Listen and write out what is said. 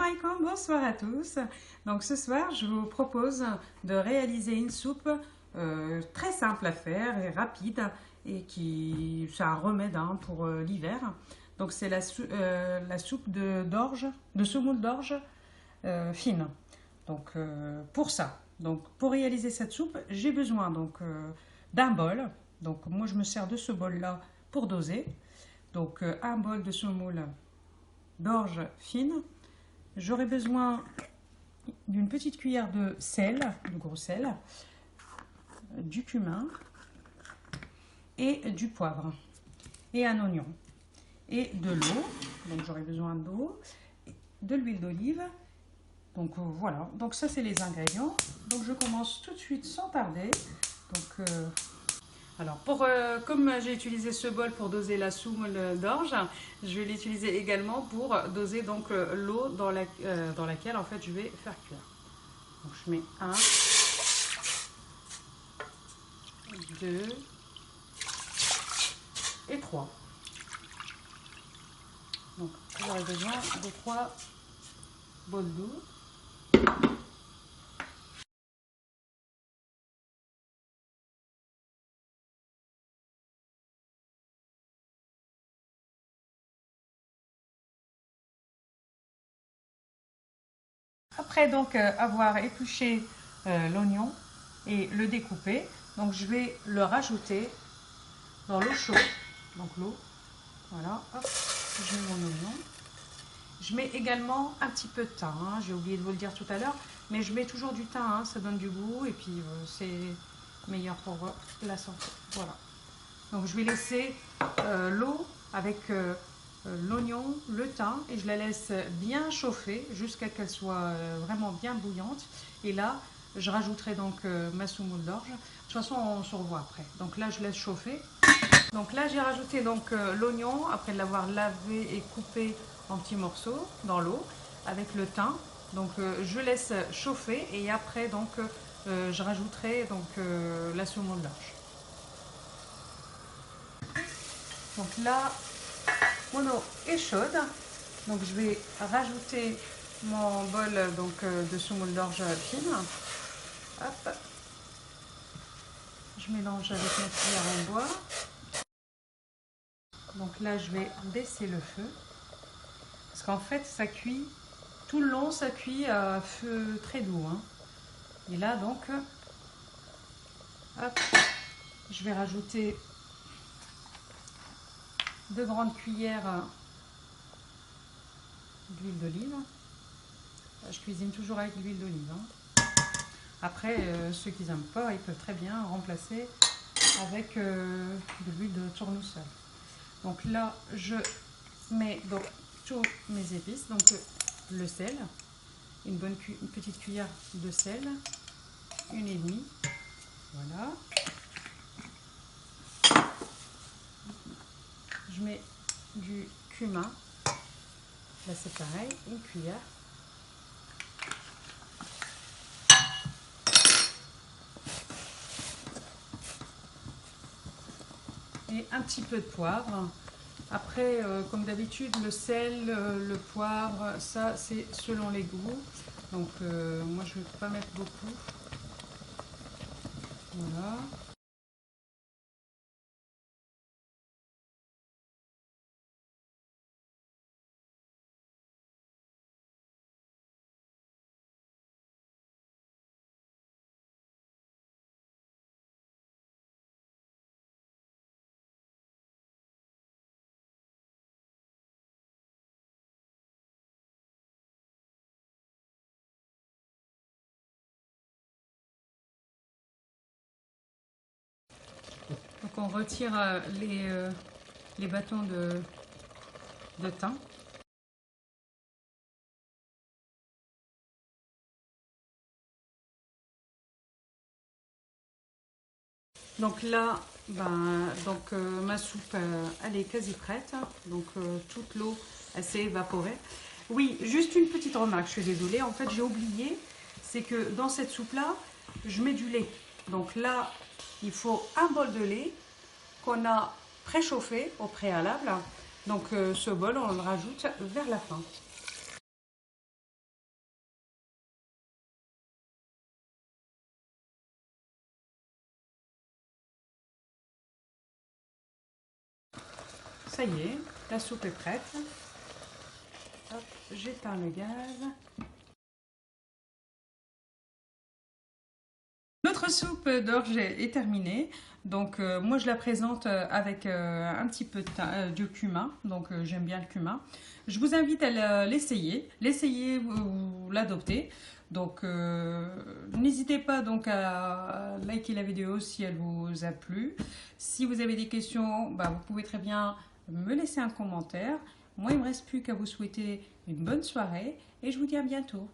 alaikum, bonsoir à tous. Donc ce soir, je vous propose de réaliser une soupe très simple à faire et rapide et qui c'est un remède pour l'hiver. Donc c'est la soupe d'orge, de semoule d'orge fine. Donc pour ça, donc pour réaliser cette soupe, j'ai besoin d'un bol. Donc moi je me sers de ce bol là pour doser. Donc un bol de semoule d'orge fine. J'aurai besoin d'une petite cuillère de sel, de gros sel, du cumin et du poivre et un oignon et de l'eau. Donc j'aurai besoin d'eau, de l'huile d'olive. Donc voilà, donc ça c'est les ingrédients. Donc je commence tout de suite sans tarder. Donc alors, comme j'ai utilisé ce bol pour doser la semoule d'orge, je vais l'utiliser également pour doser donc l'eau dans laquelle en fait je vais faire cuire. Donc je mets 1, 2 et 3. Donc j'aurai besoin de 3 bols d'eau. Après donc avoir épluché l'oignon et le découpé, donc je vais le rajouter dans l'eau chaude. Donc l'eau, voilà, hop, je mets mon oignon. Je mets également un petit peu de thym, j'ai oublié de vous le dire tout à l'heure, mais je mets toujours du thym, ça donne du goût et puis c'est meilleur pour la santé. Voilà. Donc je vais laisser l'eau avec l'oignon, le thym et je la laisse bien chauffer jusqu'à ce qu'elle soit vraiment bien bouillante. Et là, je rajouterai donc ma semoule d'orge. De toute façon, on se revoit après. Donc là, je laisse chauffer. Donc là, j'ai rajouté donc l'oignon après l'avoir lavé et coupé en petits morceaux dans l'eau avec le thym. Donc je laisse chauffer et après donc je rajouterai donc la semoule d'orge. Donc là, mon eau est chaude. Donc je vais rajouter mon bol donc, de semoule d'orge fine. Hop. Je mélange avec ma cuillère en bois. Donc là, je vais baisser le feu. Parce qu'en fait, ça cuit, tout le long, ça cuit à feu très doux. Et là, donc, hop, je vais rajouter 2 grandes cuillères d'huile d'olive. Je cuisine toujours avec l'huile d'olive. Après, ceux qui n'aiment pas, ils peuvent très bien remplacer avec de l'huile de tournesol. Donc là, je mets donc tous mes épices. Donc le sel, une petite cuillère de sel, 1,5. Voilà. Je mets du cumin. Là c'est pareil, une cuillère. Et un petit peu de poivre. Après, comme d'habitude, le sel, le poivre, ça c'est selon les goûts. Donc moi je ne vais pas mettre beaucoup. Voilà. Donc on retire les bâtons de thym. Donc là, ma soupe, elle est quasi prête. Donc toute l'eau, elle s'est évaporée. Oui, juste une petite remarque, je suis désolée. En fait, j'ai oublié, c'est que dans cette soupe-là, je mets du lait. Donc là, il faut un bol de lait qu'on a préchauffé au préalable. Donc ce bol, on le rajoute vers la fin. ça y est, la soupe est prête. Hop, j'éteins le gaz. Notre soupe d'orge est terminée. Donc moi je la présente avec un petit peu de cumin. Donc j'aime bien le cumin. Je vous invite à l'essayer ou l'adopter. Donc n'hésitez pas donc à liker la vidéo si elle vous a plu. Si vous avez des questions, bah, vous pouvez très bien me laisser un commentaire. Moi il ne me reste plus qu'à vous souhaiter une bonne soirée et je vous dis à bientôt.